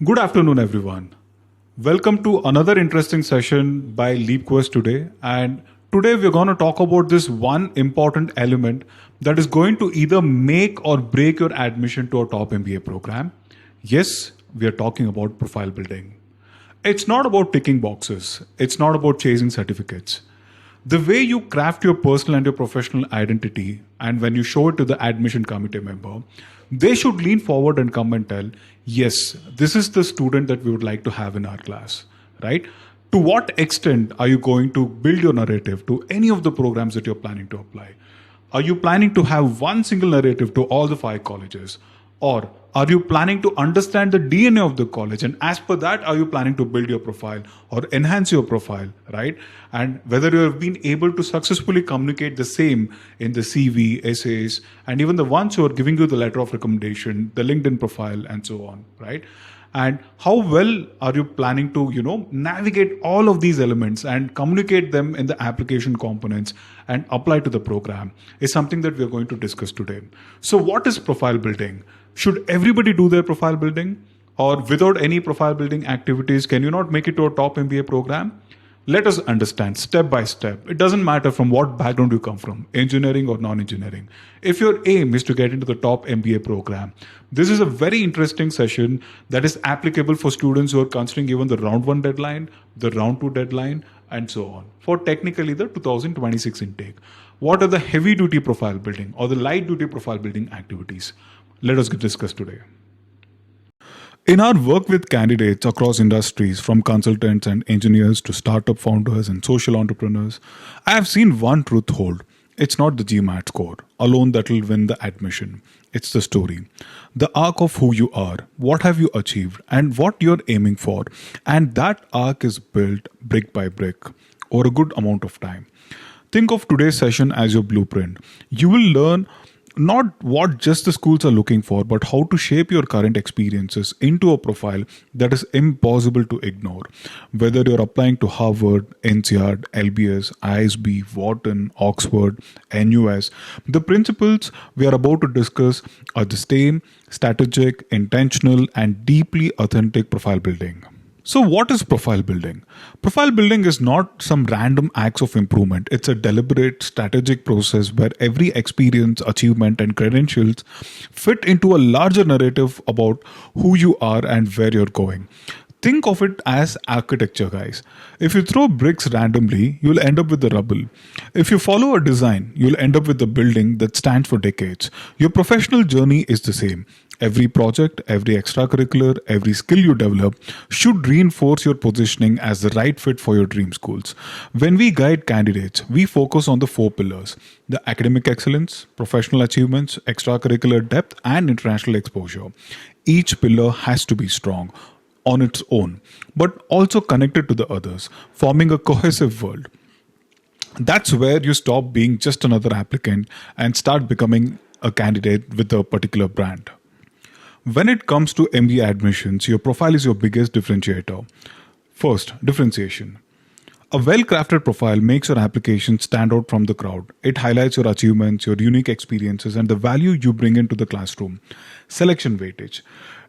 Good afternoon, everyone. Welcome to another interesting session by LeapQuests today. And today we're going to talk about this one important element that is going to either make or break your admission to a top MBA program. Yes, we are talking about profile building. It's not about ticking boxes, it's not about chasing certificates. The way you craft your personal and your professional identity, and when you show it to the admission committee member, they should lean forward and come and tell, yes, this is the student that we would like to have in our class, right? To what extent are you going to build your narrative to any of the programs that you're planning to apply? Are you planning to have one single narrative to all the 5 colleges? Or are you planning to understand the DNA of the college, and as per that, are you planning to build your profile or enhance your profile, right? And whether you have been able to successfully communicate the same in the CV, essays, and even the ones who are giving you the letter of recommendation, the LinkedIn profile, and so on, right? And how well are you planning to navigate all of these elements and communicate them in the application components and apply to the program is something that we are going to discuss today. So what is profile building? Should everybody do their profile building, or without any profile building activities can you not make it to a top MBA program? Let us understand step by step. It doesn't matter from what background you come from, engineering or non-engineering. If your aim is to get into the top MBA program, this is a very interesting session that is applicable for students who are considering even the round 1 deadline, the round 2 deadline, and so on. For technically the 2026 intake. What are the heavy duty profile building or the light duty profile building activities? Let us discuss today. In our work with candidates across industries, from consultants and engineers to startup founders and social entrepreneurs, I have seen one truth hold. It's not the GMAT score alone that will win the admission. It's the story, the arc of who you are, what have you achieved, and what you're aiming for. And that arc is built brick by brick over a good amount of time. Think of today's session as your blueprint. You will learn not what just the schools are looking for, but how to shape your current experiences into a profile that is impossible to ignore. Whether you're applying to Harvard, INSEAD, LBS, ISB, Wharton, Oxford, NUS, the principles we are about to discuss are the same: strategic, intentional, and deeply authentic profile building. So what is profile building? Profile building is not some random acts of improvement. It's a deliberate, strategic process where every experience, achievement, and credentials fit into a larger narrative about who you are and where you're going. Think of it as architecture, guys. If you throw bricks randomly, you'll end up with the rubble. If you follow a design, you'll end up with a building that stands for decades. Your professional journey is the same. Every project, every extracurricular, every skill you develop should reinforce your positioning as the right fit for your dream schools. When we guide candidates, we focus on the 4 pillars: the academic excellence, professional achievements, extracurricular depth, and international exposure. Each pillar has to be strong on its own, but also connected to the others, forming a cohesive world. That's where you stop being just another applicant and start becoming a candidate with a particular brand. When it comes to MBA admissions, your profile is your biggest differentiator. First, differentiation. A well-crafted profile makes your application stand out from the crowd. It highlights your achievements, your unique experiences, and the value you bring into the classroom. Selection weightage.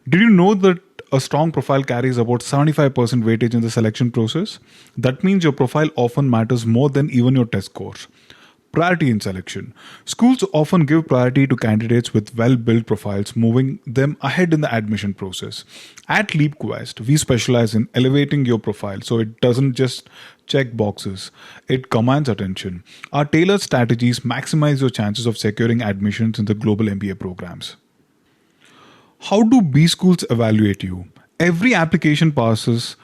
Did you know that a strong profile carries about 75% weightage in the selection process? That means your profile often matters more than even your test scores. Priority in selection. Schools often give priority to candidates with well-built profiles, moving them ahead in the admission process. At LeapQuest, we specialize in elevating your profile so it doesn't just check boxes, it commands attention. Our tailored strategies maximize your chances of securing admissions in the global MBA programs. How do B schools evaluate you? Every application passes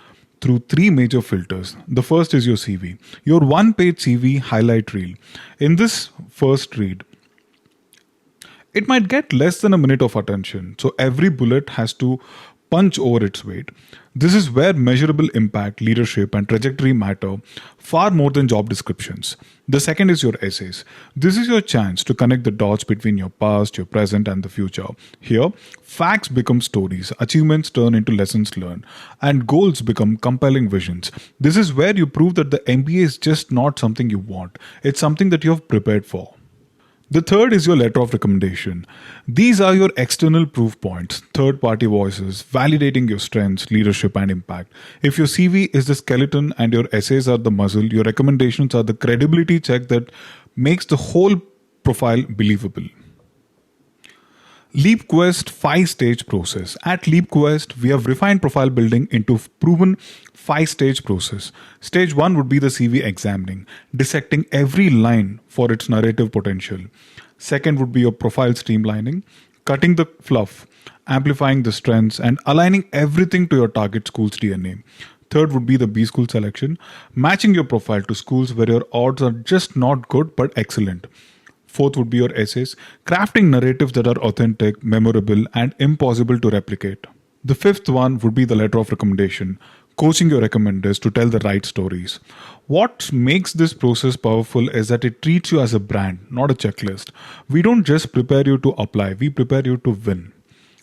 through 3 major filters. The first is your CV, your one-page CV highlight reel. In this first read, it might get less than a minute of attention, so every bullet has to punch over its weight. This is where measurable impact, leadership, and trajectory matter far more than job descriptions. The second is your essays. This is your chance to connect the dots between your past, your present, and the future. Here, facts become stories, achievements turn into lessons learned, and goals become compelling visions. This is where you prove that the MBA is just not something you want, it's something that you have prepared for. The third is your letter of recommendation. These are your external proof points, third party voices, validating your strengths, leadership, and impact. If your CV is the skeleton and your essays are the muscle, your recommendations are the credibility check that makes the whole profile believable. LeapQuest 5-stage process. At LeapQuest, we have refined profile building into proven 5-stage process. Stage 1 would be the CV examining, dissecting every line for its narrative potential. Second would be your profile streamlining, cutting the fluff, amplifying the strengths, and aligning everything to your target school's DNA. Third would be the B school selection, matching your profile to schools where your odds are just not good but excellent. Fourth would be your essays, crafting narratives that are authentic, memorable, and impossible to replicate. The fifth one would be the letter of recommendation, coaching your recommenders to tell the right stories. What makes this process powerful is that it treats you as a brand, not a checklist. We don't just prepare you to apply, we prepare you to win.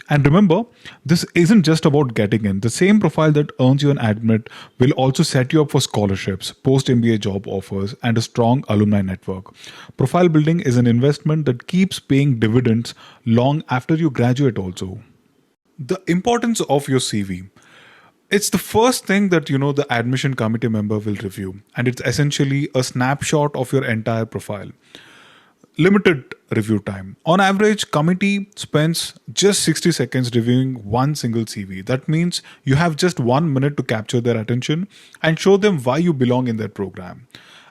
And remember, this isn't just about getting in. The same profile that earns you an admit will also set you up for scholarships, post-MBA job offers, and a strong alumni network. Profile building is an investment that keeps paying dividends long after you graduate also. The importance of your CV. It's the first thing that the admission committee member will review, and it's essentially a snapshot of your entire profile. Limited review time. On average, committee spends just 60 seconds reviewing one single CV. That means you have just 1 minute to capture their attention and show them why you belong in their program.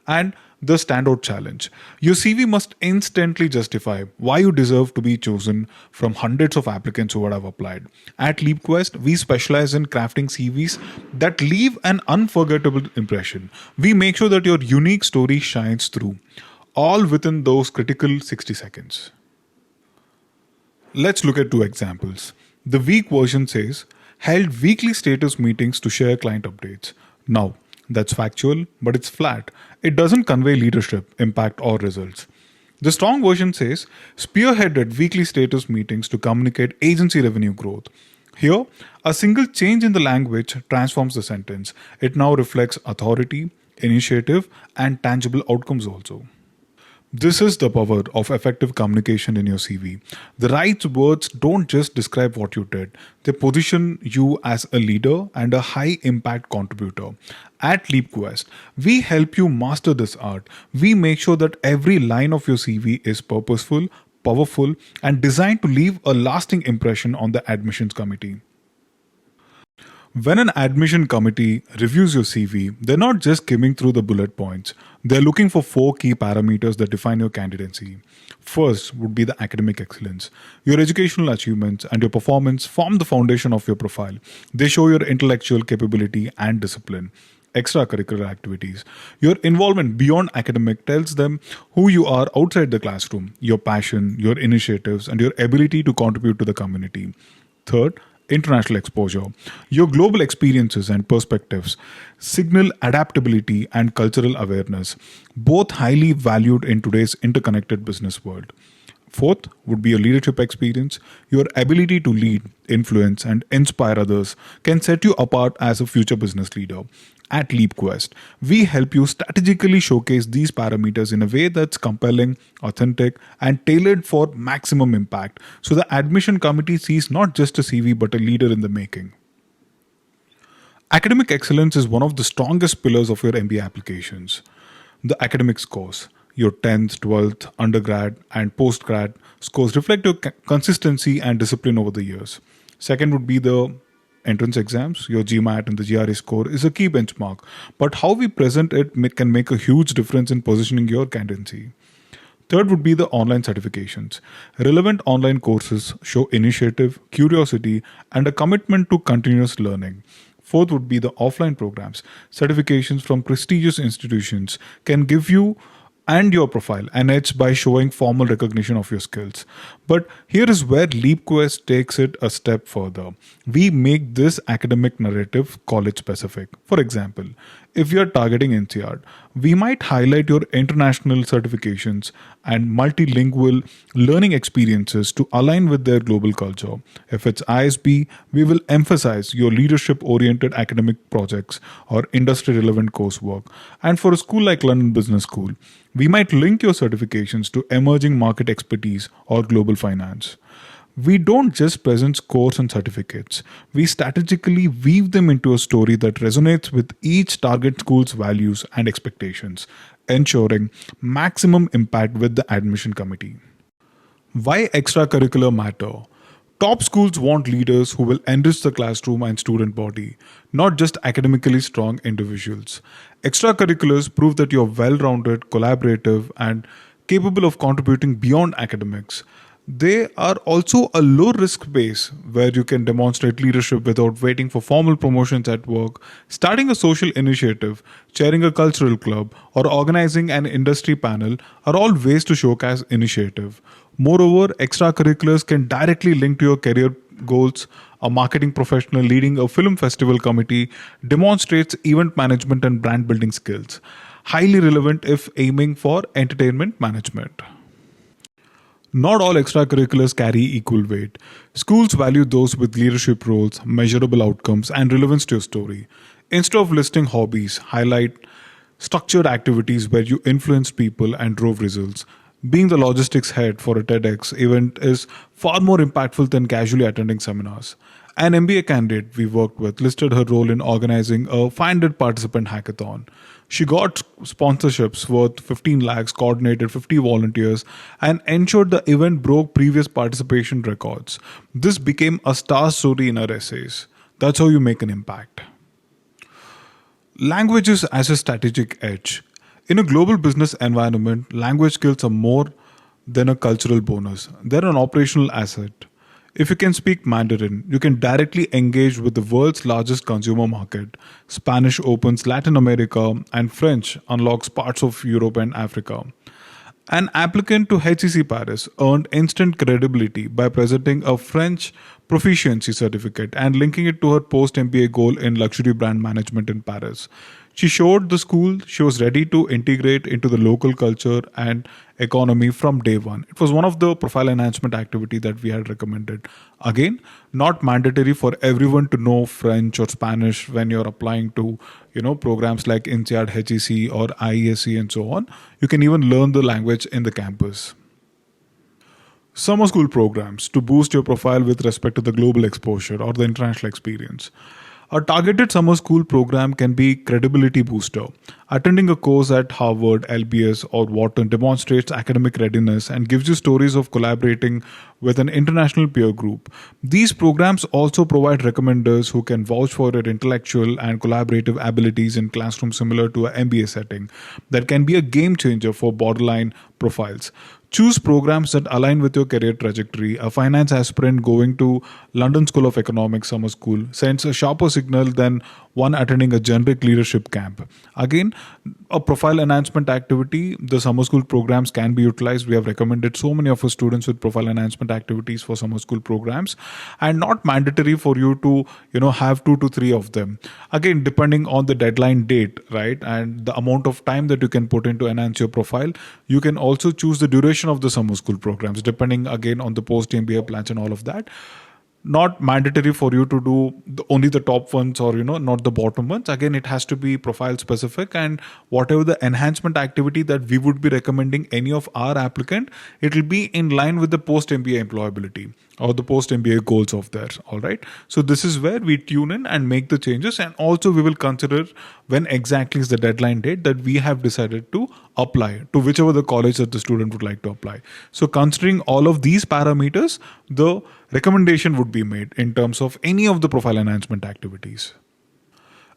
And the standout challenge. Your CV must instantly justify why you deserve to be chosen from hundreds of applicants who would have applied. At LeapQuest, we specialize in crafting CVs that leave an unforgettable impression. We make sure that your unique story shines through, all within those critical 60 seconds. Let's look at two examples. The week version says, held weekly status meetings to share client updates. Now, that's factual, but it's flat. It doesn't convey leadership, impact, or results. The strong version says, spearheaded weekly status meetings to communicate agency revenue growth. Here, a single change in the language transforms the sentence. It now reflects authority, initiative, and tangible outcomes also. This is the power of effective communication in your CV. The right words don't just describe what you did, they position you as a leader and a high impact contributor. At LeapQuest, we help you master this art. We make sure that every line of your CV is purposeful, powerful, and designed to leave a lasting impression on the admissions committee. When an admission committee reviews your CV, they're not just skimming through the bullet points. They're looking for 4 key parameters that define your candidacy. First would be the academic excellence. Your educational achievements and your performance form the foundation of your profile. They show your intellectual capability and discipline. Extracurricular activities. Your involvement beyond academic tells them who you are outside the classroom, your passion, your initiatives, and your ability to contribute to the community. Third, international exposure. Your global experiences and perspectives signal adaptability and cultural awareness, both highly valued in today's interconnected business world. Fourth would be your leadership experience. Your ability to lead, influence, and inspire others can set you apart as a future business leader. At LeapQuest, we help you strategically showcase these parameters in a way that's compelling, authentic, and tailored for maximum impact, so the admission committee sees not just a CV but a leader in the making. Academic excellence is one of the strongest pillars of your MBA applications. The academic scores, your 10th, 12th, undergrad, and postgrad scores reflect your consistency and discipline over the years. Second would be the entrance exams. Your GMAT and the GRE score is a key benchmark, but how we present it can make a huge difference in positioning your candidacy. Third would be the online certifications. Relevant online courses show initiative, curiosity, and a commitment to continuous learning. Fourth would be the offline programs. Certifications from prestigious institutions can give you and your profile an edge by showing formal recognition of your skills. But here is where LeapQuest takes it a step further. We make this academic narrative college specific. For example, if you're targeting INSEAD, we might highlight your international certifications and multilingual learning experiences to align with their global culture. If it's ISB, we will emphasize your leadership oriented academic projects or industry relevant coursework. And for a school like London Business School, we might link your certifications to emerging market expertise or global finance. We don't just present scores and certificates, we strategically weave them into a story that resonates with each target school's values and expectations, ensuring maximum impact with the admission committee. Why extracurricular matter? Top schools want leaders who will enrich the classroom and student body, not just academically strong individuals. Extracurriculars prove that you're well rounded, collaborative, and capable of contributing beyond academics. They are also a low risk space where you can demonstrate leadership without waiting for formal promotions at work. Starting a social initiative, chairing a cultural club, or organizing an industry panel are all ways to showcase initiative. Moreover, extracurriculars can directly link to your career goals. A marketing professional leading a film festival committee demonstrates event management and brand building skills, highly relevant if aiming for entertainment management. Not all extracurriculars carry equal weight. Schools value those with leadership roles, measurable outcomes, and relevance to your story. Instead of listing hobbies, highlight structured activities where you influenced people and drove results. Being the logistics head for a TEDx event is far more impactful than casually attending seminars. An MBA candidate we worked with listed her role in organizing a 500 participant hackathon. She got sponsorships worth 15 lakhs, coordinated 50 volunteers, and ensured the event broke previous participation records. This became a star story in her essays. That's how you make an impact. Languages as a strategic edge. In a global business environment, language skills are more than a cultural bonus. They're an operational asset. If you can speak Mandarin, you can directly engage with the world's largest consumer market. Spanish opens Latin America, and French unlocks parts of Europe and Africa. An applicant to HEC Paris earned instant credibility by presenting a French proficiency certificate and linking it to her post MBA goal in luxury brand management in Paris. She showed the school she was ready to integrate into the local culture and economy from day one. It was one of the profile enhancement activity that we had recommended. Again, not mandatory for everyone to know French or Spanish when you're applying to, programs like INSEAD, HEC or IESE and so on. You can even learn the language in the campus. Summer school programs to boost your profile with respect to the global exposure or the international experience. A targeted summer school program can be credibility booster. Attending a course at Harvard, LBS, or Wharton demonstrates academic readiness and gives you stories of collaborating with an international peer group. These programs also provide recommenders who can vouch for your intellectual and collaborative abilities in classroom similar to an MBA setting. That can be a game changer for borderline profiles. Choose programs that align with your career trajectory. A finance aspirant going to London School of Economics summer school sends a sharper signal than one attending a generic leadership camp. Again, a profile enhancement activity, the summer school programs can be utilized. We have recommended so many of our students with profile enhancement activities for summer school programs, and not mandatory for you to, have 2 to 3 of them. Again, depending on the deadline date, right, and the amount of time that you can put in to enhance your profile, you can also choose the duration of the summer school programs, depending again on the post MBA plans and all of that. Not mandatory for you to do only the top ones or not the bottom ones. Again, it has to be profile specific, and whatever the enhancement activity that we would be recommending any of our applicant, it will be in line with the post MBA employability or the post MBA goals of theirs. All right, so this is where we tune in and make the changes, and also we will consider when exactly is the deadline date that we have decided to apply to whichever the college that the student would like to apply. So considering all of these parameters, the recommendation would be made in terms of any of the profile enhancement activities.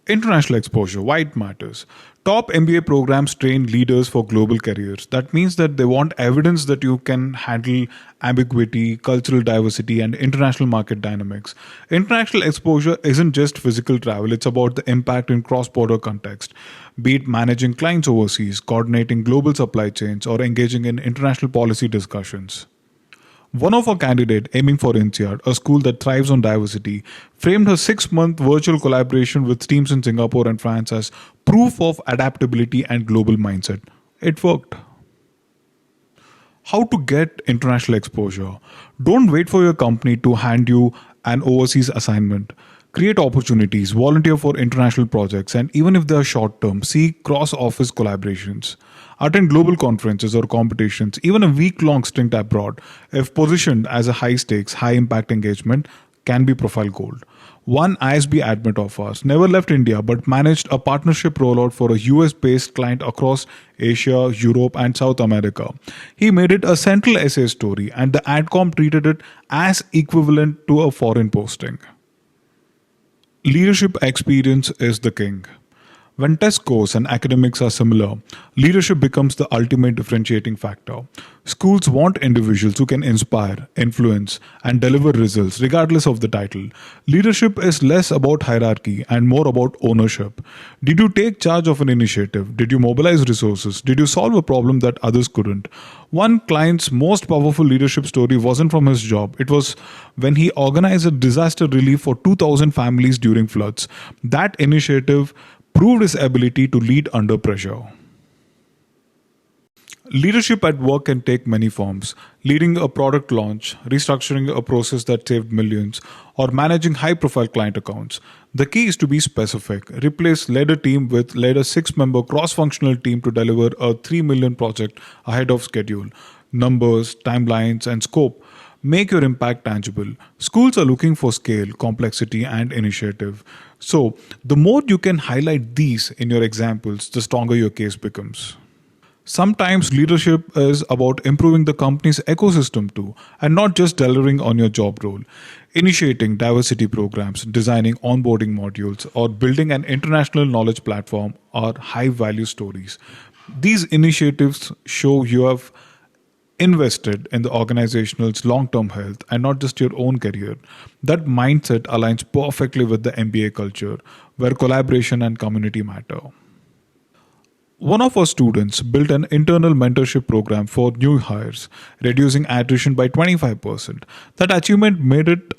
International exposure, why it matters. Top MBA programs train leaders for global careers. That means that they want evidence that you can handle ambiguity, cultural diversity, and international market dynamics. International exposure isn't just physical travel, it's about the impact in cross-border context, be it managing clients overseas, coordinating global supply chains, or engaging in international policy discussions. One of our candidates aiming for INSEAD, a school that thrives on diversity, framed her 6-month virtual collaboration with teams in Singapore and France as proof of adaptability and global mindset. It worked. How to get international exposure. Don't wait for your company to hand you an overseas assignment. Create opportunities, volunteer for international projects, and even if they are short term, seek cross office collaborations. Attend global conferences or competitions, even a week long stint abroad, if positioned as a high stakes, high impact engagement, can be profile gold. One ISB admit of ours never left India but managed a partnership rollout for a US based client across Asia, Europe, and South America. He made it a central essay story, and the AdCom treated it as equivalent to a foreign posting. Leadership experience is the king. When test scores and academics are similar, leadership becomes the ultimate differentiating factor. Schools want individuals who can inspire, influence, and deliver results regardless of the title. Leadership is less about hierarchy and more about ownership. Did you take charge of an initiative? Did you mobilize resources? Did you solve a problem that others couldn't? One client's most powerful leadership story wasn't from his job. It was when he organized a disaster relief for 2,000 families during floods. That initiative proved his ability to lead under pressure. Leadership at work can take many forms: leading a product launch, restructuring a process that saved millions, or managing high profile client accounts. The key is to be specific. Replace led a team with led a 6-member cross functional team to deliver a 3 million project ahead of schedule. Numbers, timelines, and scope make your impact tangible. Schools are looking for scale, complexity, and initiative. So, the more you can highlight these in your examples, the stronger your case becomes. Sometimes leadership is about improving the company's ecosystem too, and not just delivering on your job role. Initiating diversity programs, designing onboarding modules, or building an international knowledge platform are high value stories. These initiatives show you have invested in the organization's long term health and not just your own career. That mindset aligns perfectly with the MBA culture, where collaboration and community matter. One of our students built an internal mentorship program for new hires, reducing attrition by 25%. That achievement made it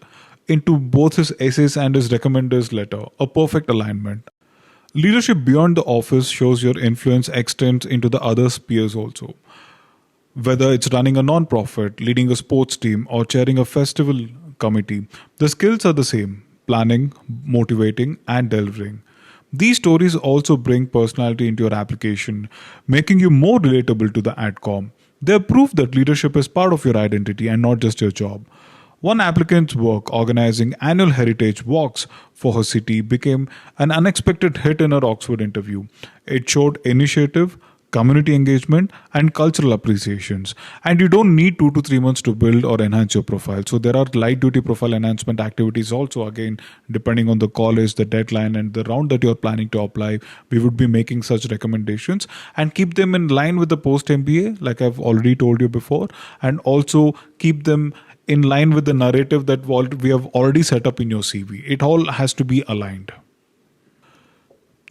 into both his essays and his recommenders letter, a perfect alignment. Leadership beyond the office shows your influence extends into the other spheres also. Whether it's running a non-profit, leading a sports team, or chairing a festival committee, the skills are the same: planning, motivating, and delivering. These stories also bring personality into your application, making you more relatable to the AdCom. They're proof that leadership is part of your identity and not just your job. One applicant's work organizing annual heritage walks for her city became an unexpected hit in her Oxford interview. It showed initiative, community engagement, and cultural appreciations. And you don't need 2 to 3 months to build or enhance your profile. So there are light duty profile enhancement activities also. Again, depending on the college, the deadline, and the round that you're planning to apply, we would be making such recommendations and keep them in line with the post MBA, like I've already told you before, and also keep them in line with the narrative that we have already set up in your CV. It all has to be aligned.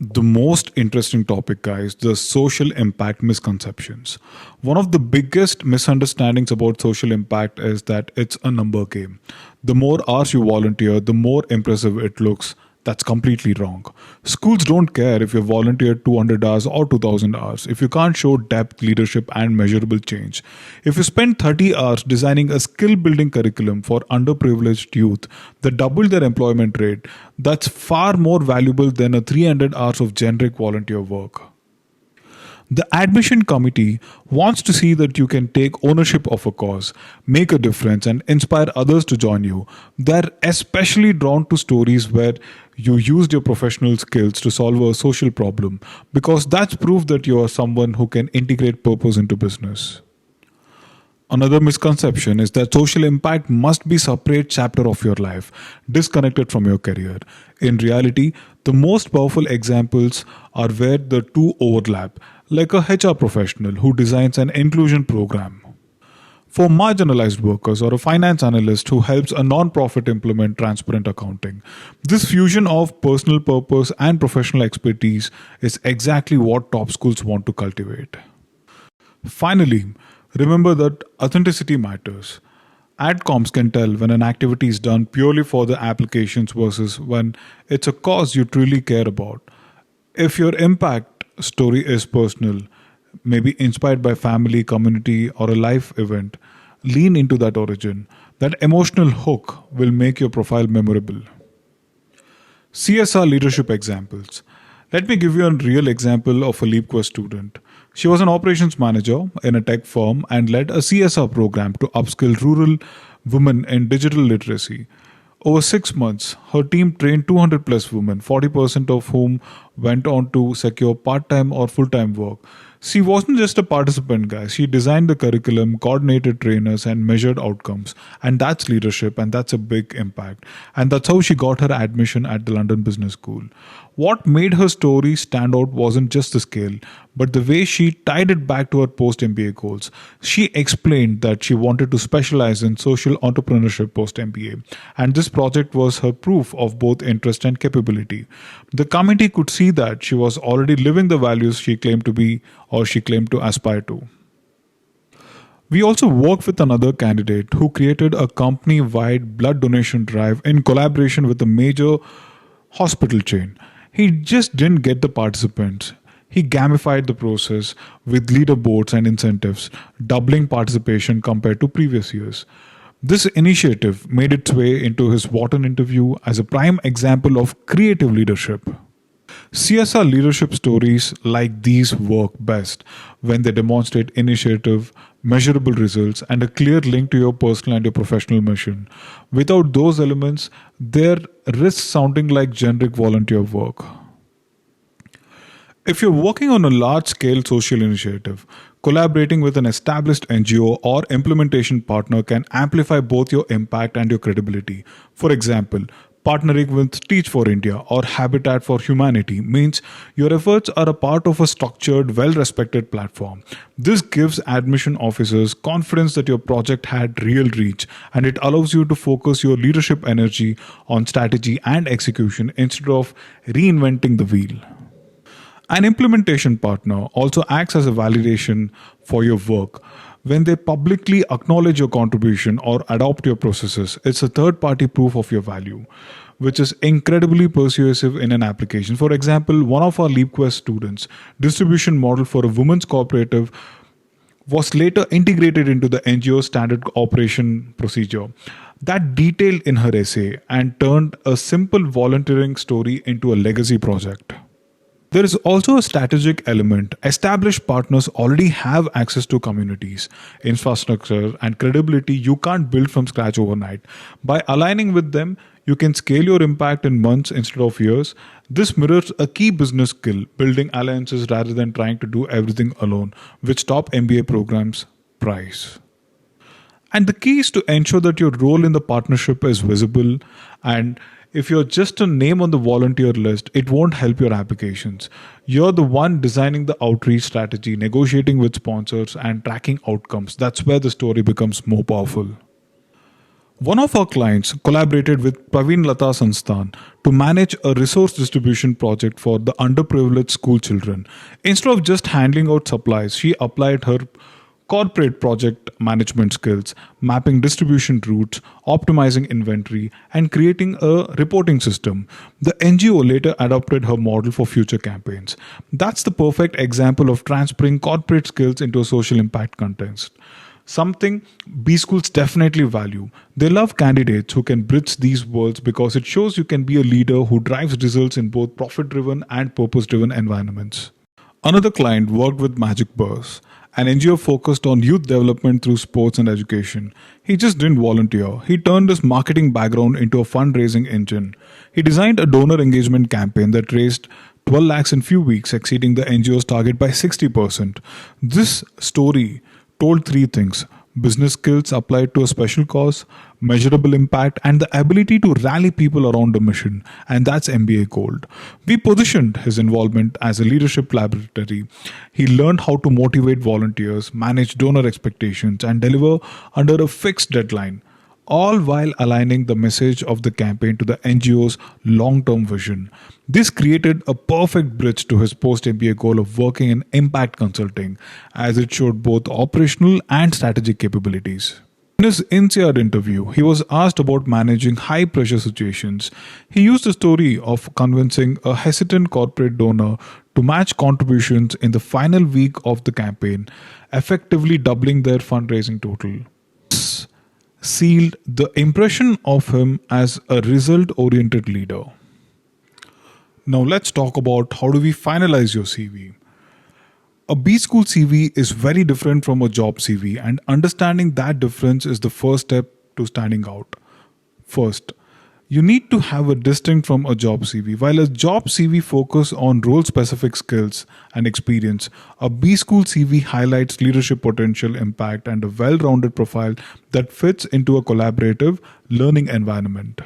The most interesting topic, guys, the social impact misconceptions. One of the biggest misunderstandings about social impact is that it's a number game. The more hours you volunteer, the more impressive it looks. That's completely wrong. Schools don't care if you volunteered 200 hours or 2000 hours if you can't show depth, leadership, and measurable change. If you spend 30 hours designing a skill building curriculum for underprivileged youth that doubled their employment rate, that's far more valuable than a 300 hours of generic volunteer work. The admission committee wants to see that you can take ownership of a cause, make a difference, and inspire others to join you. They're especially drawn to stories where you used your professional skills to solve a social problem, because that's proof that you are someone who can integrate purpose into business. Another misconception is that social impact must be a separate chapter of your life, disconnected from your career. In reality, the most powerful examples are where the two overlap, like a HR professional who designs an inclusion program for marginalized workers, or a finance analyst who helps a non-profit implement transparent accounting. This fusion of personal purpose and professional expertise is exactly what top schools want to cultivate. Finally, remember that authenticity matters. Adcoms can tell when an activity is done purely for the applications versus when it's a cause you truly care about. If your impact story is personal, maybe inspired by family, community, or a life event, lean into that origin. That emotional hook will make your profile memorable. CSR leadership examples. Let me give you a real example of a LeapQuest student. She was an operations manager in a tech firm and led a CSR program to upskill rural women in digital literacy. Over 6 months, her team trained 200 plus women, 40% of whom went on to secure part time or full time work. She wasn't just a participant, guys. She designed the curriculum, coordinated trainers, and measured outcomes. And that's leadership, and that's a big impact. And that's how she got her admission at the London Business School. What made her story stand out wasn't just the scale, but the way she tied it back to her post MBA goals. She explained that she wanted to specialize in social entrepreneurship post MBA, and this project was her proof of both interest and capability. The committee could see that she was already living the values she claimed to be or she claimed to aspire to. We also worked with another candidate who created a company wide blood donation drive in collaboration with a major hospital chain. He just didn't get the participants. He gamified the process with leaderboards and incentives, doubling participation compared to previous years. This initiative made its way into his Wharton interview as a prime example of creative leadership. CSR leadership stories like these work best when they demonstrate initiative, measurable results, and a clear link to your personal and your professional mission. Without those elements, they risk sounding like generic volunteer work. If you're working on a large scale social initiative, collaborating with an established NGO or implementation partner can amplify both your impact and your credibility. For example, partnering with Teach for India or Habitat for Humanity means your efforts are a part of a structured, well respected platform. This gives admission officers confidence that your project had real reach, and it allows you to focus your leadership energy on strategy and execution instead of reinventing the wheel. An implementation partner also acts as a validation for your work. When they publicly acknowledge your contribution or adopt your processes, it's a third party proof of your value, which is incredibly persuasive in an application. For example, one of our LeapQuest students' distribution model for a women's cooperative was later integrated into the NGO standard operation procedure. That detailed in her essay and turned a simple volunteering story into a legacy project. There is also a strategic element. Established partners already have access to communities, infrastructure, and credibility you can't build from scratch overnight. By aligning with them, you can scale your impact in months instead of years. This mirrors a key business skill, building alliances rather than trying to do everything alone, which top MBA programs prize. And the key is to ensure that your role in the partnership is visible, and if you're just a name on the volunteer list, it won't help your applications. You're the one designing the outreach strategy, negotiating with sponsors, and tracking outcomes. That's where the story becomes more powerful. One of our clients collaborated with Praveen Lata Sansthan to manage a resource distribution project for the underprivileged school children. Instead of just handling out supplies, she applied her corporate project management skills, mapping distribution routes, optimizing inventory, and creating a reporting system. The NGO later adopted her model for future campaigns. That's the perfect example of transferring corporate skills into a social impact context. Something B schools definitely value. They love candidates who can bridge these worlds because it shows you can be a leader who drives results in both profit driven and purpose driven environments. Another client worked with Magic Bus, an NGO focused on youth development through sports and education. He just didn't volunteer. He turned his marketing background into a fundraising engine. He designed a donor engagement campaign that raised 12 lakhs in few weeks, exceeding the NGO's target by 60%. This story told three things: business skills applied to a special cause, measurable impact, and the ability to rally people around a mission. And that's MBA Gold. We positioned his involvement as a leadership laboratory. He learned how to motivate volunteers, manage donor expectations, and deliver under a fixed deadline, all while aligning the message of the campaign to the NGO's long-term vision. This created a perfect bridge to his post-MBA goal of working in impact consulting, as it showed both operational and strategic capabilities. In his INSEAD interview, he was asked about managing high pressure situations. He used a story of convincing a hesitant corporate donor to match contributions in the final week of the campaign, effectively doubling their fundraising total. This sealed the impression of him as a result oriented leader. Now, let's talk about how do we finalize your CV. A B school CV is very different from a job CV, and understanding that difference is the first step to standing out. First, you need to have a distinct from a job CV. While a job CV focuses on role specific skills and experience, a B school CV highlights leadership potential, impact, and a well rounded profile that fits into a collaborative learning environment.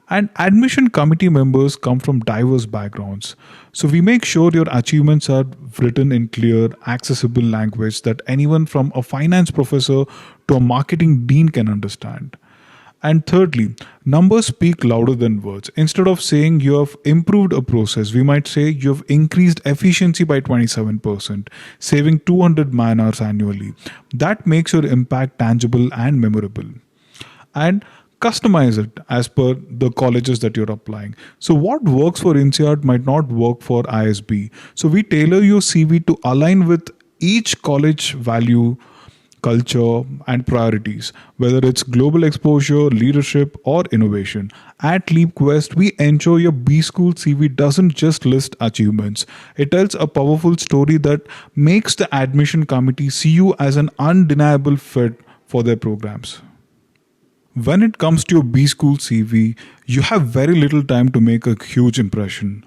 And admission committee members come from diverse backgrounds. So we make sure your achievements are written in clear, accessible language that anyone from a finance professor to a marketing dean can understand. And thirdly, numbers speak louder than words. Instead of saying you have improved a process, we might say you have increased efficiency by 27%, saving 200 man hours annually. That makes your impact tangible and memorable. And customize it as per the colleges that you're applying. So what works for INSEAD might not work for ISB. So we tailor your CV to align with each college value, culture, and priorities, whether it's global exposure, leadership, or innovation. At LeapQuest, we ensure your B School CV doesn't just list achievements. It tells a powerful story that makes the admission committee see you as an undeniable fit for their programs. When it comes to your B School CV, you have very little time to make a huge impression.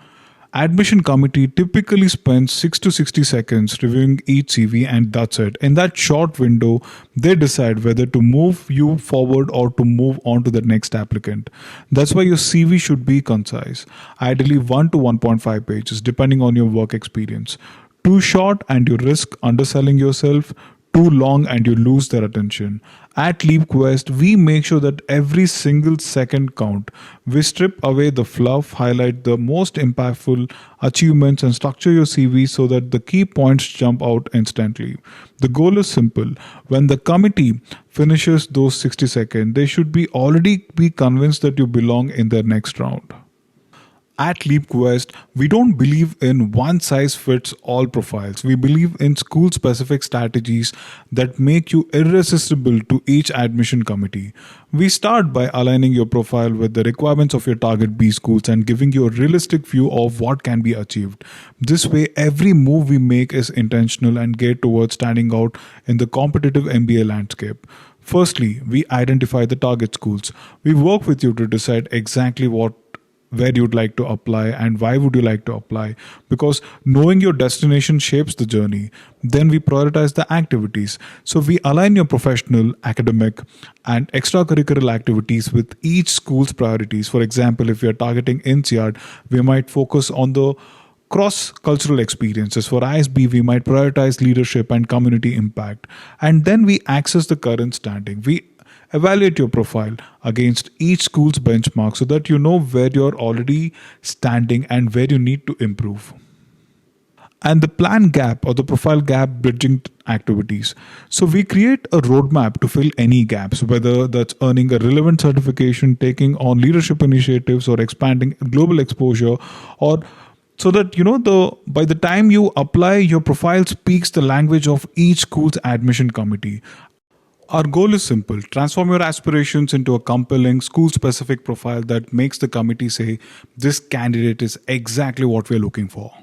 Admission committee typically spends 6 to 60 seconds reviewing each CV and that's it. In that short window, they decide whether to move you forward or to move on to the next applicant. That's why your CV should be concise, ideally 1 to 1.5 pages depending on your work experience. Too short and you risk underselling yourself. Too long and you lose their attention. At LeapQuest, we make sure that every single second count. We strip away the fluff, highlight the most impactful achievements and structure your CV so that the key points jump out instantly. The goal is simple. When the committee finishes those 60 seconds, they should be already be convinced that you belong in their next round. At LeapQuest, we don't believe in one size fits all profiles. We believe in school specific strategies that make you irresistible to each admission committee. We start by aligning your profile with the requirements of your target B schools and giving you a realistic view of what can be achieved. This way, every move we make is intentional and geared towards standing out in the competitive MBA landscape. Firstly, we identify the target schools. We work with you to decide exactly where you'd like to apply and why would you like to apply, because knowing your destination shapes the journey. Then we prioritize the activities, so we align your professional, academic, and extracurricular activities with each school's priorities. For example, if we are targeting INSEAD, we might focus on the cross-cultural experiences. For ISB, we might prioritize leadership and community impact. And then we access the current standing. We evaluate your profile against each school's benchmark so that you know where you're already standing and where you need to improve. And the plan gap or the profile gap bridging activities. So we create a roadmap to fill any gaps, whether that's earning a relevant certification, taking on leadership initiatives, or expanding global exposure, or so that by the time you apply, your profile speaks the language of each school's admission committee. Our goal is simple: transform your aspirations into a compelling, school specific profile that makes the committee say, this candidate is exactly what we're looking for.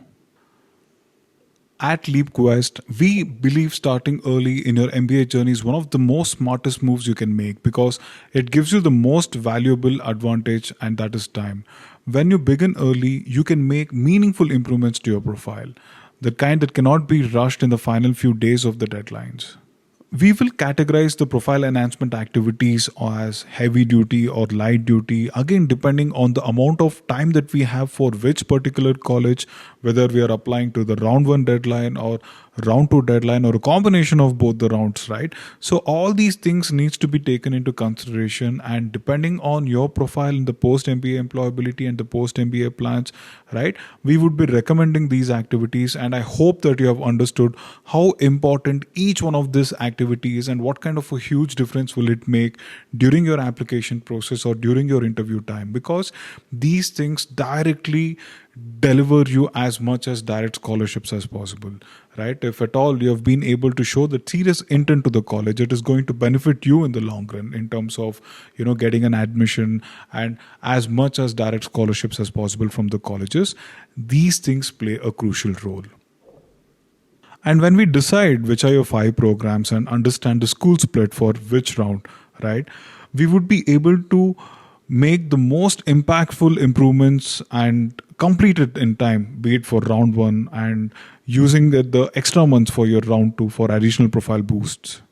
At LeapQuest, we believe starting early in your MBA journey is one of the most smartest moves you can make because it gives you the most valuable advantage, and that is time. When you begin early, you can make meaningful improvements to your profile, the kind that cannot be rushed in the final few days of the deadlines. We will categorize the profile enhancement activities as heavy duty or light duty, again depending on the amount of time that we have for which particular college, whether we are applying to the round 1 deadline or round 2 deadline, or a combination of both the rounds, right? So all these things needs to be taken into consideration, and depending on your profile in the post MBA employability and the post MBA plans, right, we would be recommending these activities. And I hope that you have understood how important each one of these activities and what kind of a huge difference will it make during your application process or during your interview time, because these things directly deliver you as much as direct scholarships as possible, right? If at all you have been able to show that serious intent to the college, it is going to benefit you in the long run in terms of getting an admission and as much as direct scholarships as possible from the colleges. These things play a crucial role. And when we decide which are your 5 programs and understand the school split for which round, right, we would be able to make the most impactful improvements and complete it in time, be it for round 1 and using the extra months for your round 2 for additional profile boosts.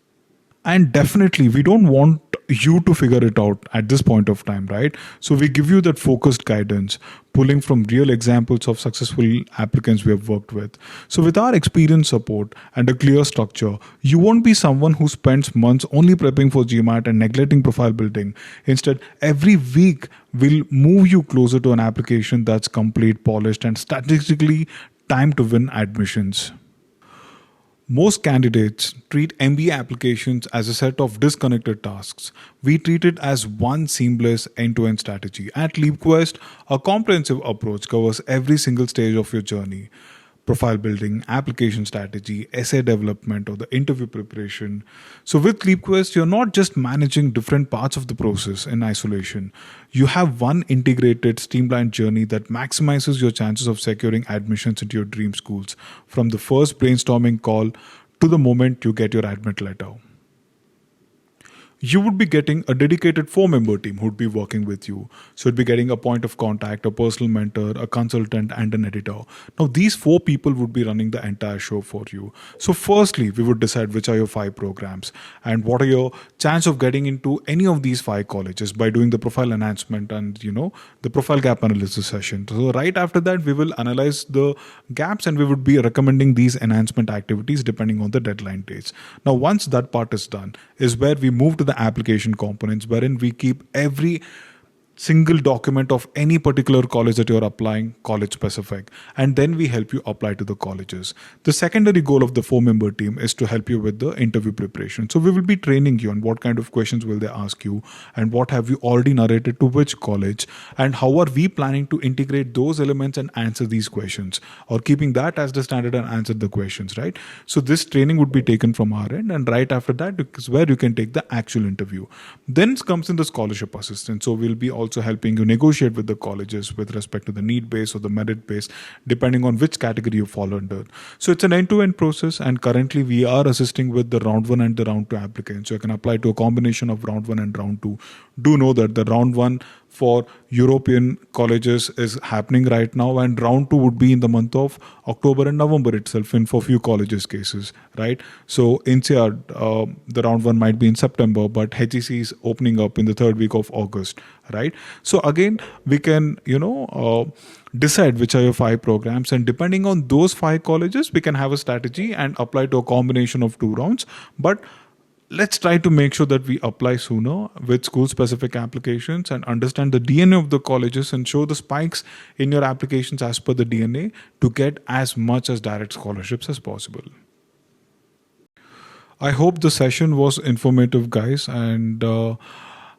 And definitely, we don't want you to figure it out at this point of time, right? So we give you that focused guidance, pulling from real examples of successful applicants we have worked with. So with our experience support and a clear structure, you won't be someone who spends months only prepping for GMAT and neglecting profile building. Instead, every week will move you closer to an application that's complete, polished, and statistically timed to win admissions. Most candidates treat MBA applications as a set of disconnected tasks. We treat it as one seamless end-to-end strategy. At LeapQuest, a comprehensive approach covers every single stage of your journey: profile building, application strategy, essay development, or the interview preparation. So with LeapQuest, you're not just managing different parts of the process in isolation. You have one integrated, streamlined journey that maximizes your chances of securing admissions into your dream schools, from the first brainstorming call to the moment you get your admit letter. You would be getting a dedicated 4-member team who would be working with you. So you'd be getting a point of contact, a personal mentor, a consultant, and an editor. Now, these 4 people would be running the entire show for you. So firstly, we would decide which are your 5 programs and what are your chance of getting into any of these 5 colleges by doing the profile enhancement and, the profile gap analysis session. So right after that, we will analyze the gaps and we would be recommending these enhancement activities depending on the deadline dates. Now, once that part is done, is where we move to the application components, wherein we keep every single document of any particular college that you're applying college specific, and then we help you apply to the colleges. The secondary goal of the 4-member team is to help you with the interview preparation. So we will be training you on what kind of questions will they ask you and what have you already narrated to which college, and how are we planning to integrate those elements and answer these questions, or keeping that as the standard and answer the questions, right? So this training would be taken from our end, and right after that is where you can take the actual interview. Then comes in the scholarship assistant. So we'll be also helping you negotiate with the colleges with respect to the need base or the merit base, depending on which category you fall under. So it's an end-to-end process, and currently we are assisting with the round 1 and the round 2 applicants. So you can apply to a combination of round 1 and round 2. Do know that the round 1 for European colleges is happening right now, and round 2 would be in the month of October and November itself in for few colleges cases, right? So INSEAD, the round 1 might be in September, but HEC is opening up in the 3rd week of August, right? So again, we can, decide which are your 5 programs, and depending on those 5 colleges, we can have a strategy and apply to a combination of 2 rounds. But let's try to make sure that we apply sooner with school specific applications and understand the DNA of the colleges and show the spikes in your applications as per the DNA to get as much as direct scholarships as possible. I hope the session was informative, guys, and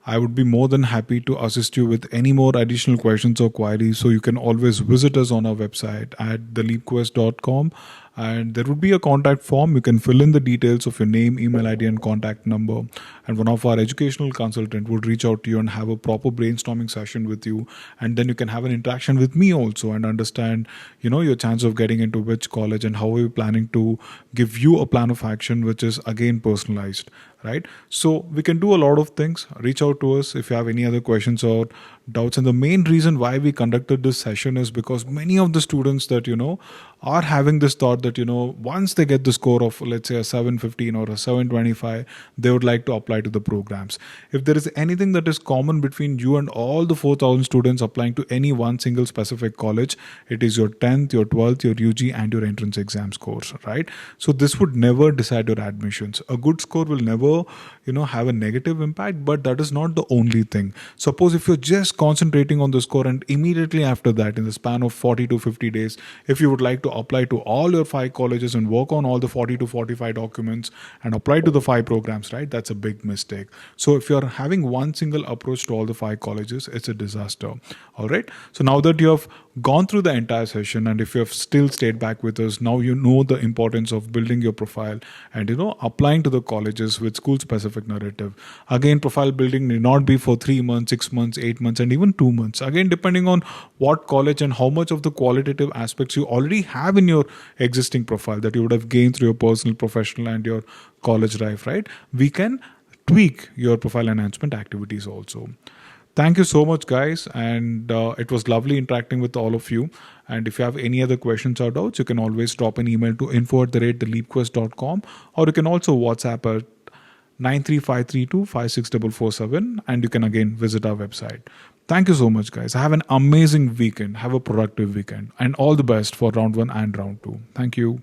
I would be more than happy to assist you with any more additional questions or queries. So you can always visit us on our website at theleapquest.com, and there would be a contact form. You can fill in the details of your name, email ID, and contact number, and one of our educational consultant would reach out to you and have a proper brainstorming session with you. And then you can have an interaction with me also and understand, your chance of getting into which college and how we're planning to give you a plan of action, which is again personalized, right? So we can do a lot of things. Reach out to us if you have any other questions or doubts. And the main reason why we conducted this session is because many of the students that, are having this thought that, once they get the score of, let's say, a 715 or a 725, they would like to apply to the programs. If there is anything that is common between you and all the 4,000 students applying to any one single specific college, it is your 10th, your 12th, your UG, and your entrance exam scores, right? So this would never decide your admissions. A good score will never, have a negative impact, but that is not the only thing. Suppose if you're just concentrating on the score and immediately after that, in the span of 40 to 50 days, if you would like to apply to all your 5 colleges and work on all the 40 to 45 documents and apply to the 5 programs, right? That's a big mistake. So if you're having one single approach to all the 5 colleges, it's a disaster. All right. So now that you have gone through the entire session, and if you have still stayed back with us, now you know the importance of building your profile and, applying to the colleges with school specific narrative. Again, profile building need not be for 3 months, 6 months, 8 months, and even 2 months. Again, depending on what college and how much of the qualitative aspects you already have in your existing profile that you would have gained through your personal, professional, and your college life, right? We can tweak your profile enhancement activities also. Thank you so much, guys. And it was lovely interacting with all of you. And if you have any other questions or doubts, you can always drop an email to info@theleapquest.com, or you can also WhatsApp at 93532 and you can again visit our website. Thank you so much, guys. Have an amazing weekend. Have a productive weekend. And all the best for round 1 and round 2. Thank you.